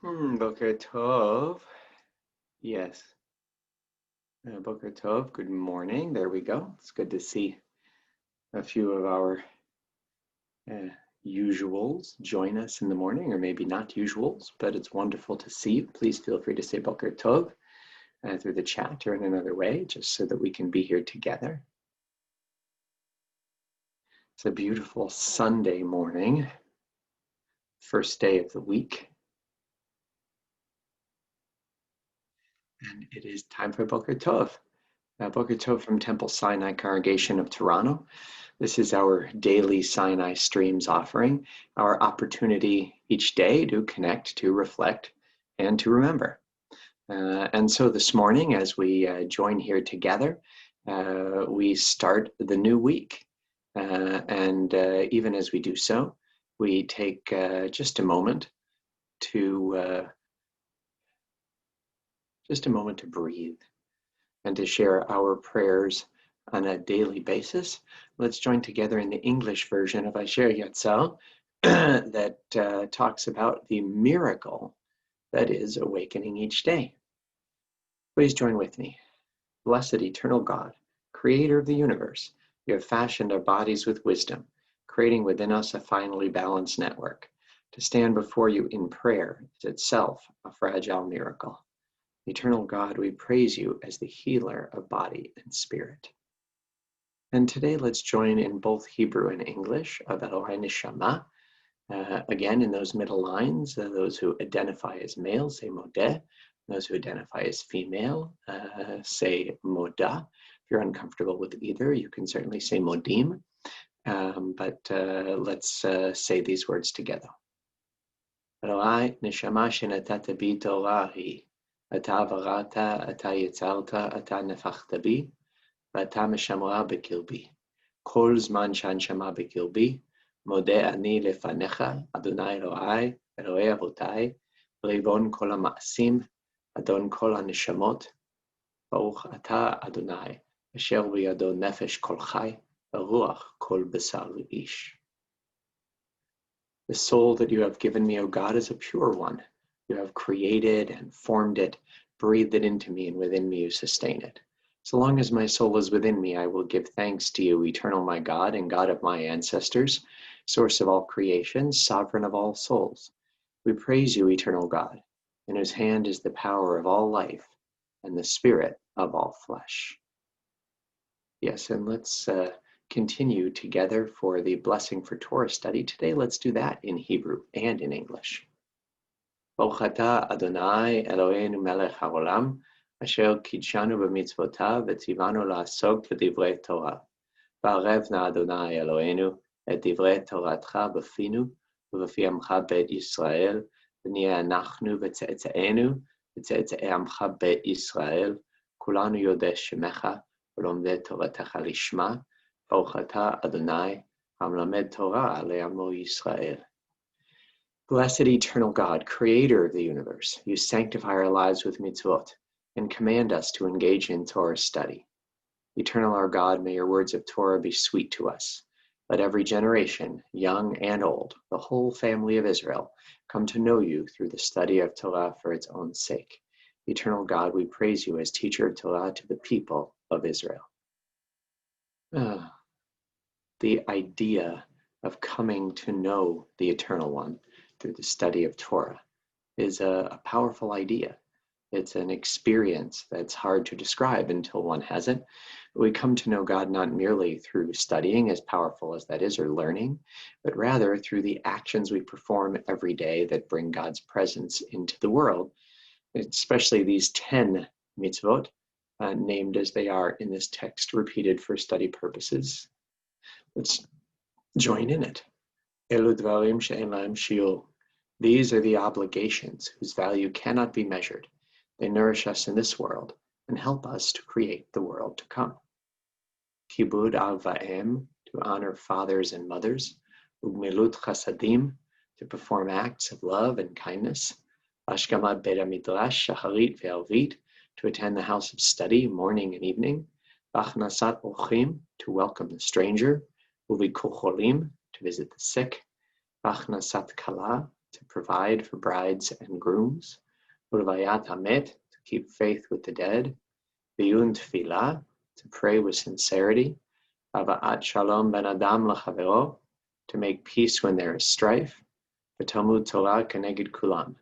Boker Tov. Yes. Boker Tov. Good morning. There we go. It's good to see a few of our usuals join us in the morning, or maybe not usuals, but it's wonderful to see you. Please feel free to say Boker Tov through the chat or in another way, just so that we can be here together. It's a beautiful Sunday morning, first day of the week. And it is time for Boker Tov. Boker Tov from Temple Sinai Congregation of Toronto. This is our daily Sinai Streams offering, our opportunity each day to connect, to reflect, and to remember. And so this morning, as we join here together, we start the new week. And even as we do so, we take just a moment to breathe and to share our prayers on a daily basis. Let's join together in the English version of Asher Yatzal that talks about the miracle that is awakening each day. Please join with me. Blessed eternal God, creator of the universe, you have fashioned our bodies with wisdom, creating within us a finely balanced network. To stand before you in prayer is itself a fragile miracle. Eternal God, we praise you as the healer of body and spirit. And today let's join in both Hebrew and English of Elohai Neshama. Again, in those middle lines, those who identify as male say modeh, those who identify as female say moda. If you're uncomfortable with either, you can certainly say modim, but let's say these words together. Elohai Neshama shenatata bi Torahi. אתה בראת, אתה יצרת, אתה נפחת בי, ואתה משמרה בקרבי. כל זמן שהנשמה בקרבי, מודה אני לפניך, אדוני אלוהי, אלוהי אבותיי, ריבון כל המעשים, אדון כל הנשמות. ברוך אתה, אדוני, אשר בידו נפש כל חי, ורוח כל בשר איש. The soul that you have given me, O God, is a pure one. You have created and formed it, breathed it into me, and within me you sustain it. So long as my soul is within me, I will give thanks to you, eternal my God and God of my ancestors, source of all creation, sovereign of all souls. We praise you, eternal God, in whose hand is the power of all life and the spirit of all flesh. Yes, and let's continue together for the blessing for Torah study. Today, let's do that in Hebrew and in English. ברוך אתה, אדוני, אלוהינו מלך העולם, אשר קידשנו במצוותיו וציוונו לעסוק בדברי תורה. וערב נא אדוני אלוהינו את דברי תורתך בפינו ובפי עמך בית ישראל, ונהיה אנחנו וצאצאינו וצאצאי עמך בית ישראל, כולנו יודעי שמך ולומדי תורתך לשמה, ברוך אתה, אדוני, המלמד תורה לעמו ישראל. Blessed eternal God, creator of the universe, you sanctify our lives with mitzvot and command us to engage in Torah study. Eternal our God, may your words of Torah be sweet to us. Let every generation, young and old, the whole family of Israel, come to know you through the study of Torah for its own sake. Eternal God, we praise you as teacher of Torah to the people of Israel. The idea of coming to know the Eternal One through the study of Torah is a powerful idea. It's an experience that's hard to describe until one has it. We come to know God not merely through studying, as powerful as that is, or learning, but rather through the actions we perform every day that bring God's presence into the world, especially these 10 mitzvot, named as they are in this text, repeated for study purposes. Let's join in it. Elu dvarim she'en lahem shiur. These are the obligations whose value cannot be measured. They nourish us in this world and help us to create the world to come. Kibud av va'em, to honor fathers and mothers. Ugmilut chasadim, to perform acts of love and kindness. Ashkamat beit midrash shacharit ve'arvit, to attend the house of study morning and evening. Achnasat orchim, to welcome the stranger. Uvikucholim, to visit the sick. Achnasat kala, to provide for brides and grooms, Ulvayat Hamet, to keep faith with the dead, Biyun Tfilah, to pray with sincerity, Ava'at Shalom Ben Adam L'Chavero, to make peace when there is strife, V'Talmud Torah Keneged Kulam,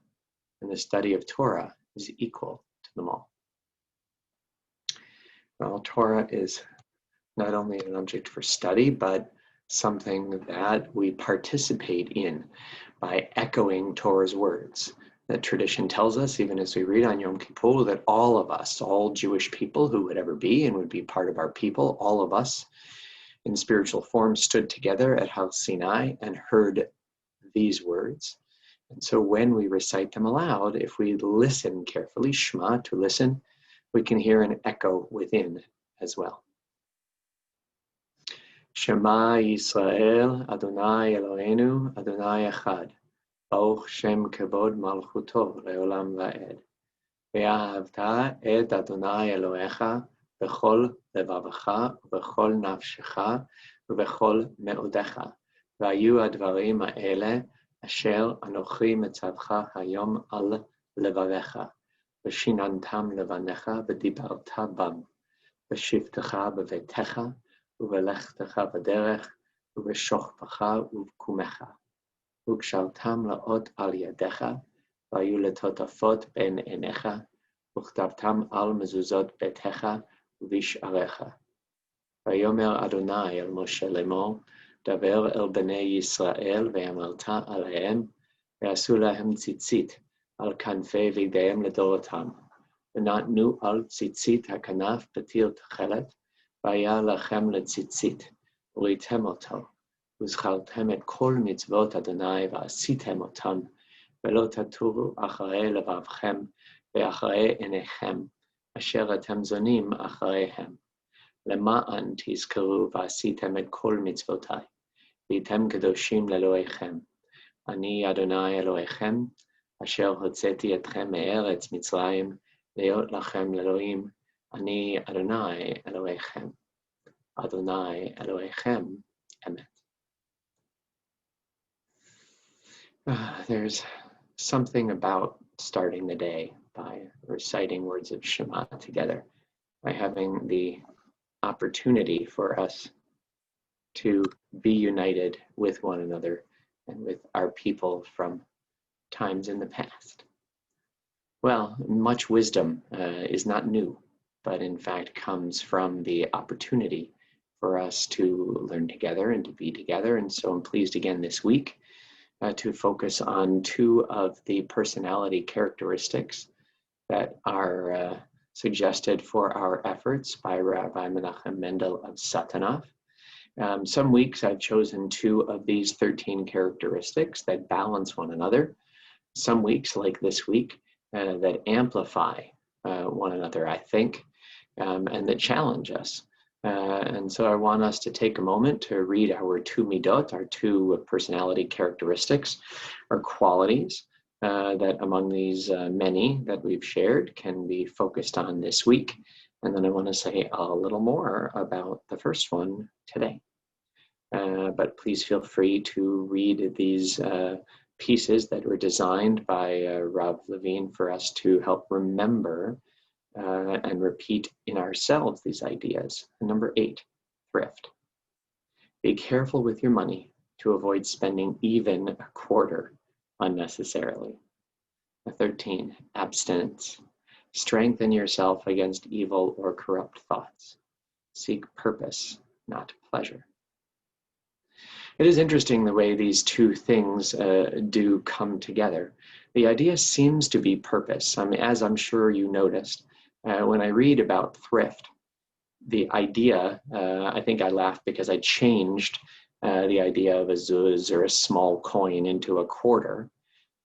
and the study of Torah is equal to them all. Well, Torah is not only an object for study, but something that we participate in by echoing Torah's words. That tradition tells us, even as we read on Yom Kippur, that all of us, all Jewish people who would ever be and would be part of our people, all of us in spiritual form stood together at Har Sinai and heard these words. And so when we recite them aloud, if we listen carefully, Shema, to listen, we can hear an echo within as well. Shema Yisrael, Adonai Eloheinu, Adonai Echad. Baruch Shem Kevod Malchuto Leolam Va'ed. Ve'ahavta et Adonai Elohecha b'chol levavecha u'b'chol nafshecha u'b'chol me'odecha. V'ayu advarim ha'ele asher anochi metzavcha hayom al levavecha. V'shinantam levanecha v'dibarta bam. V'shivtecha b'vetecha u'v'lechtecha b'derech u'v'shochpecha u'v'kumecha. וקשרתם לאות על ידיך, והיו לטוטפות בין עיניך, וכתבתם על מזוזות ביתך ובשעריך. ויאמר אדוני אל משה לאמור, דבר אל בני ישראל, ואמרת עליהם, ועשו להם ציצית על כנפי בגדיהם לדורותם. ונתנו על ציצית הכנף בתיר תכלת, והיה לכם לציצית, וראיתם אותו. וזכרתם את כל מצוות אדוני ועשיתם אותם, ולא תטורו אחרי לבבכם ואחרי עיניכם, אשר אתם זונים אחריהם. למען תזכרו ועשיתם את כל מצוותי, והייתם קדושים לאלוהיכם. אני אדוני אלוהיכם, אשר הוצאתי אתכם מארץ מצרים, להיות לכם לאלוהים. אני אדוני אלוהיכם. אדוני אלוהיכם, אמת. There's something about starting the day by reciting words of Shema together, by having the opportunity for us to be united with one another and with our people from times in the past. Well, much wisdom is not new, but in fact comes from the opportunity for us to learn together and to be together. And so I'm pleased again this week to focus on two of the personality characteristics that are suggested for our efforts by Rabbi Menachem Mendel of Satanov. Some weeks I've chosen two of these 13 characteristics that balance one another. Some weeks, like this week, that amplify one another, I think, and that challenge us. And so I want us to take a moment to read our two midot, our two personality characteristics, or qualities that among these many that we've shared can be focused on this week. And then I want to say a little more about the first one today. But please feel free to read these pieces that were designed by Rav Levine for us to help remember and repeat in ourselves these ideas. And number 8, thrift. Be careful with your money to avoid spending even a quarter unnecessarily. 13, abstinence. Strengthen yourself against evil or corrupt thoughts. Seek purpose, not pleasure. It is interesting the way these two things do come together. The idea seems to be purpose. As I'm sure you noticed, when I read about thrift, the idea, I think I laughed because I changed the idea of a zuz or a small coin into a quarter.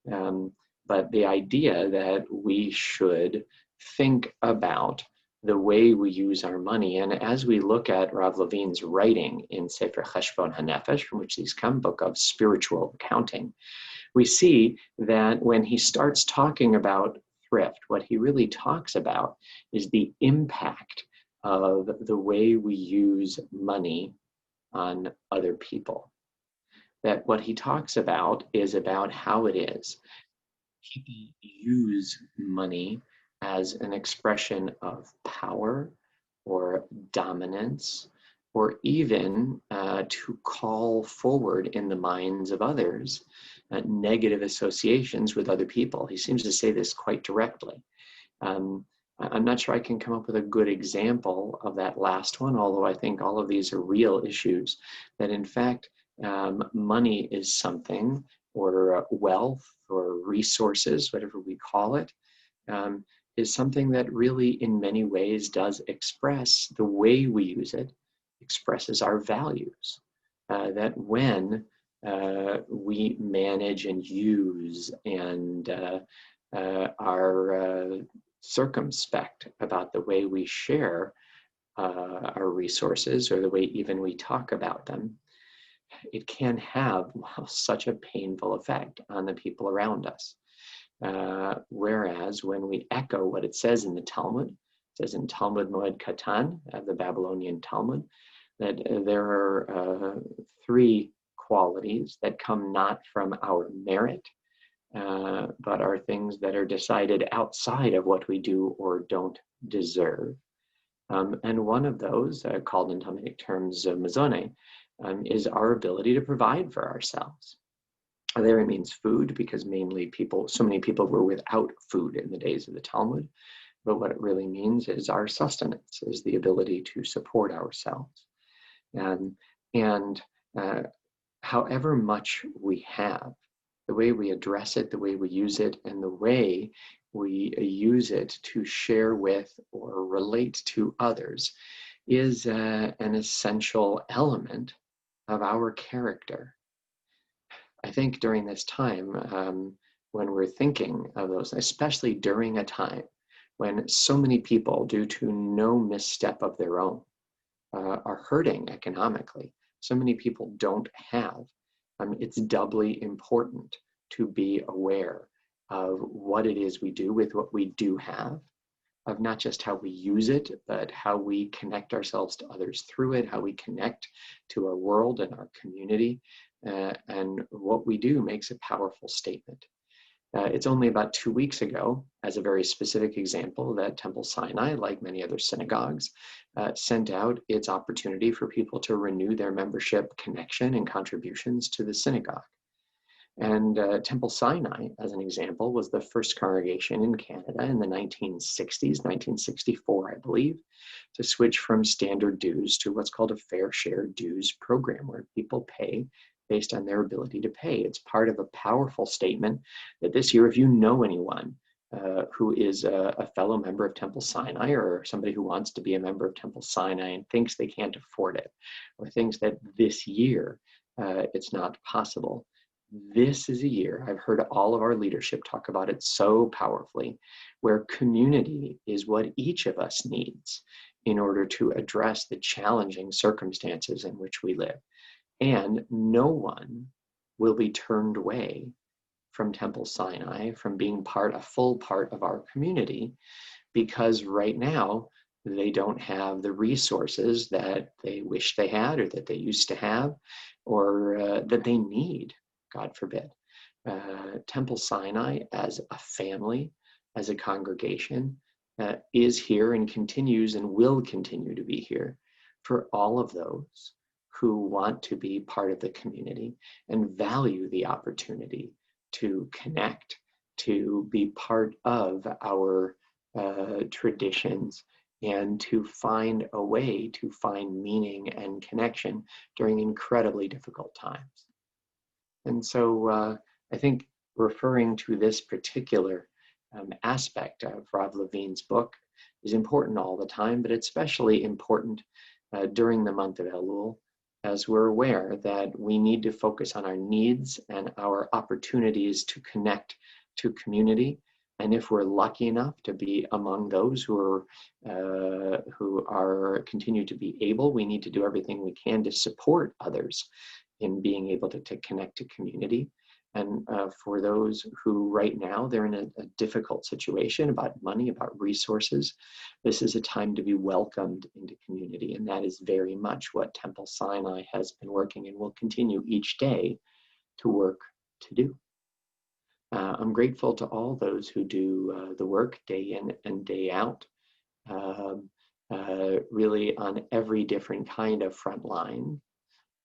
But the idea that we should think about the way we use our money. And as we look at Rav Levine's writing in Sefer Cheshbon HaNefesh, from which these come, book of spiritual accounting, we see that when he starts talking about thrift, what he really talks about is the impact of the way we use money on other people. that what he talks about is about how it is people use money as an expression of power or dominance, or even to call forward in the minds of others negative associations with other people. He seems to say this quite directly. Um, I'm not sure I can come up with a good example of that last one, although I think all of these are real issues, that in fact, money is something, or wealth, or resources, whatever we call it, um, is something that really in many ways does express the way we use it, expresses our values. That when we manage and use and are circumspect about the way we share our resources or the way even we talk about them, it can have such a painful effect on the people around us. Whereas when we echo what it says in the Talmud, it says in Talmud Moed Katan, the Babylonian Talmud, that there are three qualities that come not from our merit, but are things that are decided outside of what we do or don't deserve. And one of those, called in Talmudic terms mazone, is our ability to provide for ourselves. There it means food, because so many people were without food in the days of the Talmud. But what it really means is our sustenance, is the ability to support ourselves. And however much we have, the way we address it, the way we use it, and the way we use it to share with or relate to others is an essential element of our character. I think during this time, when we're thinking of those, especially during a time when so many people, due to no misstep of their own, are hurting economically, so many people don't have, it's doubly important to be aware of what it is we do with what we do have, of not just how we use it, but how we connect ourselves to others through it, how we connect to our world and our community. And what we do makes a powerful statement. It's only about 2 weeks ago, as a very specific example, that Temple Sinai, like many other synagogues, sent out its opportunity for people to renew their membership connection and contributions to the synagogue. And Temple Sinai, as an example, was the first congregation in Canada in the 1960s, 1964, I believe, to switch from standard dues to what's called a fair share dues program, where people pay based on their ability to pay. It's part of a powerful statement that this year, if you know anyone who is a fellow member of Temple Sinai, or somebody who wants to be a member of Temple Sinai and thinks they can't afford it, or thinks that this year it's not possible, this is a year, I've heard all of our leadership talk about it so powerfully, where community is what each of us needs in order to address the challenging circumstances in which we live. And no one will be turned away from Temple Sinai, from being a full part of our community, because right now they don't have the resources that they wish they had, or that they used to have, or that they need, God forbid. Temple Sinai as a family, as a congregation, is here and continues and will continue to be here for all of those who want to be part of the community and value the opportunity to connect, to be part of our traditions, and to find a way to find meaning and connection during incredibly difficult times. And so I think referring to this particular aspect of Rav Levine's book is important all the time, but it's especially important during the month of Elul, as we're aware that we need to focus on our needs and our opportunities to connect to community. And if we're lucky enough to be among those who are continue to be able, we need to do everything we can to support others in being able to connect to community. And for those who right now, they're in a difficult situation about money, about resources, this is a time to be welcomed into community. And that is very much what Temple Sinai has been working and will continue each day to work to do. I'm grateful to all those who do the work day in and day out, really on every different kind of front line.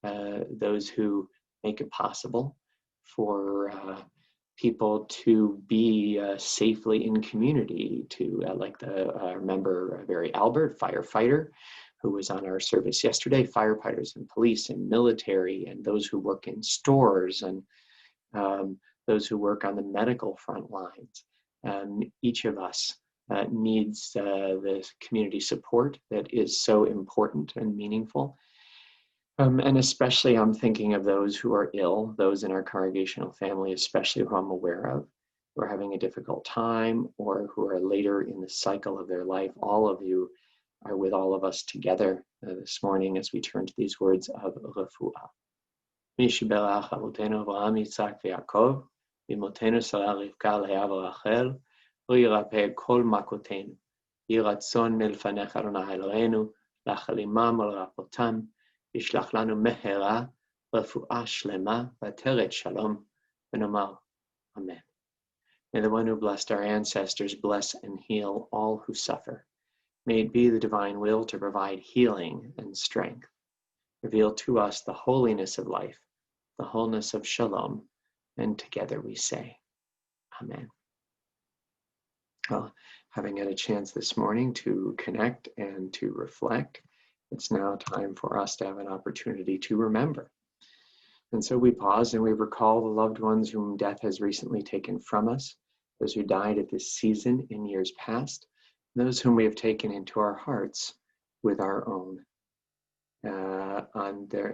Those who make it possible for people to be safely in community, to remember Barry Albert, firefighter, who was on our service yesterday, firefighters and police and military, and those who work in stores, and those who work on the medical front lines. Each of us needs the community support that is so important and meaningful. And especially I'm thinking of those who are ill, those in our congregational family, especially who I'm aware of, who are having a difficult time or who are later in the cycle of their life. All of you are with all of us together this morning as we turn to these words of refuah. מי שבירך אבותינו אברהם, יצחק ויעקב, ואמותינו שרה רבקה, לאה ורחל, הוא ירפא כל מכותינו. יהי רצון מלפניך אדוני אלוהינו, להחלימם ולרפאותם, ישלח לנו מהרה רפואה שלמה ועטרת שלום, ונאמר Amen. May the one who blessed our ancestors bless and heal all who suffer. May it be the divine will to provide healing and strength. Reveal to us the holiness of life, the wholeness of shalom, and together we say, Amen. Well, having had a chance this morning to connect and to reflect, it's now time for us to have an opportunity to remember. And so we pause and we recall the loved ones whom death has recently taken from us, those who died at this season in years past, those whom we have taken into our hearts with our own.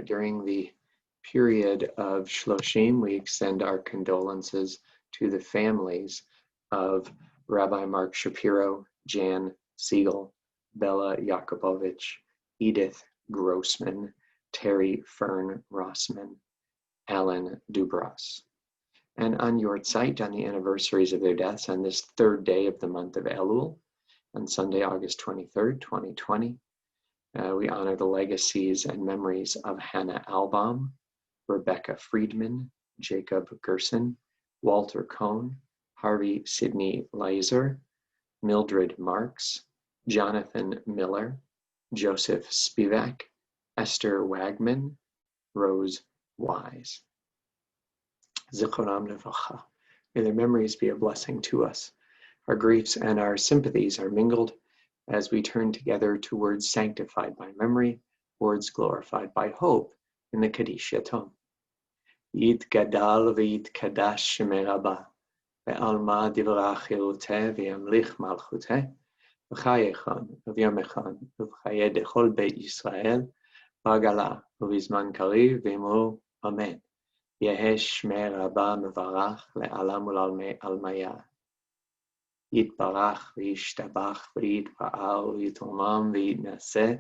During the period of Shloshim, we extend our condolences to the families of Rabbi Mark Shapiro, Jan Siegel, Bella Yakubovich, Edith Grossman, Terry Fern Rossman, Alan Dubras. And on your site, on the anniversaries of their deaths, on this third day of the month of Elul, on Sunday, August 23rd, 2020, we honor the legacies and memories of Hannah Albaum, Rebecca Friedman, Jacob Gerson, Walter Cohn, Harvey Sidney Leiser, Mildred Marks, Jonathan Miller, Joseph Spivak, Esther Wagman, Rose Wise. Zichronam Levacha. May their memories be a blessing to us. Our griefs and our sympathies are mingled as we turn together to words sanctified by memory, words glorified by hope in the Kaddish Yatom. Yit gadal v'yit kadash shemei rabba, ve'alma divra chiruteh v'yamlich malchuteh, v'chayechon v'yamechon v'chayeh dechol beit Yisrael, v'agala v'bizman kariv v'imru Amen. Yehesh shmei rabba mevarach le'alam ul'almaya. יתברך וישתבח ויתפאר ויתרומם ויתנשא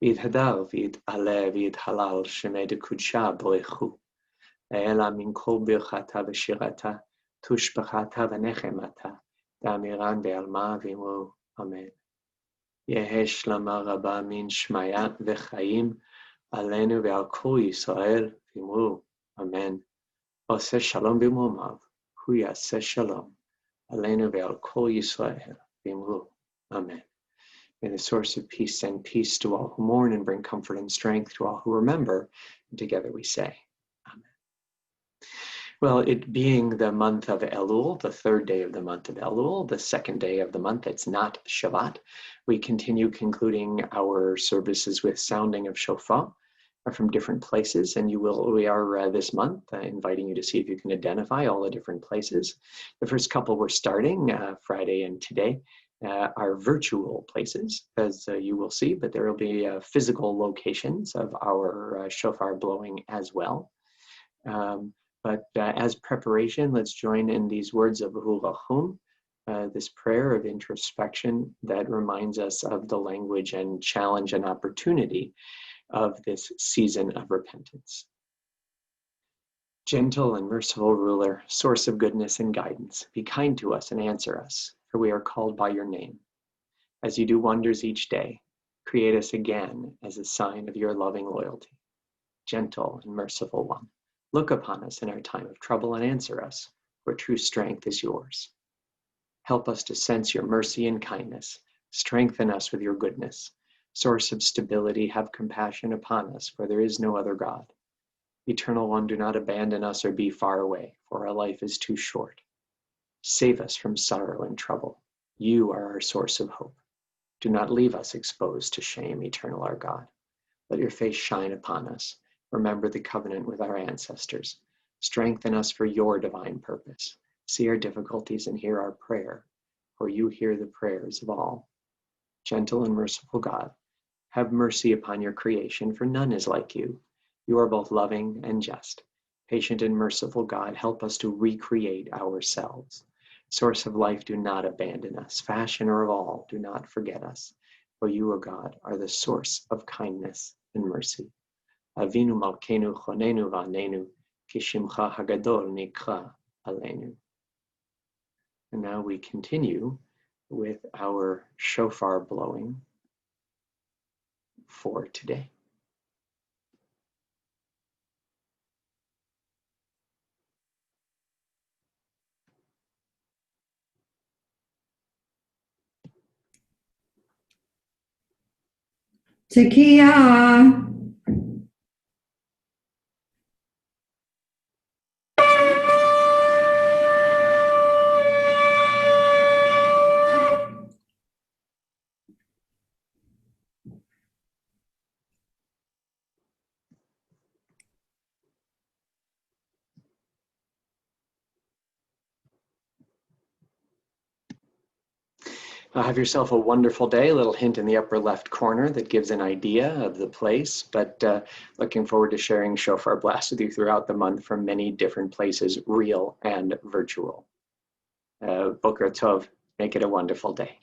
ויתהדר ויתעלה ויתהלל שמי דקודשה ברכו. אלא מן כל ברכתה ושירתה, תושבחתה ונחמתה, דאמירן בעלמה ואמרו אמן. יהא שלמה רבה מן שמיה וחיים עלינו ועל כל ישראל, ואמרו אמן. עושה שלום במרומיו, הוא יעשה שלום. Alenu ve'al kol Yisrael v'imru. Amen. May the source of peace send peace to all who mourn and bring comfort and strength to all who remember. And together we say, Amen. Well, it being the month of Elul, the third day of the month of Elul, the second day of the month, it's not Shabbat, we continue concluding our services with sounding of shofar from different places, and we are this month inviting you to see if you can identify all the different places. The first couple we're starting, Friday and today, are virtual places, as you will see, but there will be physical locations of our shofar blowing as well. But as preparation, let's join in these words of Hu Rachum, this prayer of introspection that reminds us of the language and challenge and opportunity of this season of repentance. Gentle and merciful ruler, source of goodness and guidance, be kind to us and answer us, for we are called by your name. As you do wonders each day, create us again as a sign of your loving loyalty. Gentle and merciful one, Look upon us in our time of trouble and answer us, for true strength is yours. Help us to sense your mercy and kindness. Strengthen us with your goodness. Source of stability, have compassion upon us, for there is no other God. Eternal One, do not abandon us or be far away, for our life is too short. Save us from sorrow and trouble. You are our source of hope. Do not leave us exposed to shame, eternal our God. Let your face shine upon us. Remember the covenant with our ancestors. Strengthen us for your divine purpose. See our difficulties and hear our prayer, for you hear the prayers of all. Gentle and merciful God, have mercy upon your creation, for none is like you. You are both loving and just. Patient and merciful God, help us to recreate ourselves. Source of life, do not abandon us. Fashioner of all, do not forget us. For you, O God, are the source of kindness and mercy. Avinu malkeinu chonenu v'anenu, kishimcha hagadol nikra alenu. And now we continue with our shofar blowing for today. Tekiah. Have yourself a wonderful day. A little hint in the upper left corner that gives an idea of the place, but looking forward to sharing shofar blasts with you throughout the month from many different places, real and virtual. Boker Tov, make it a wonderful day.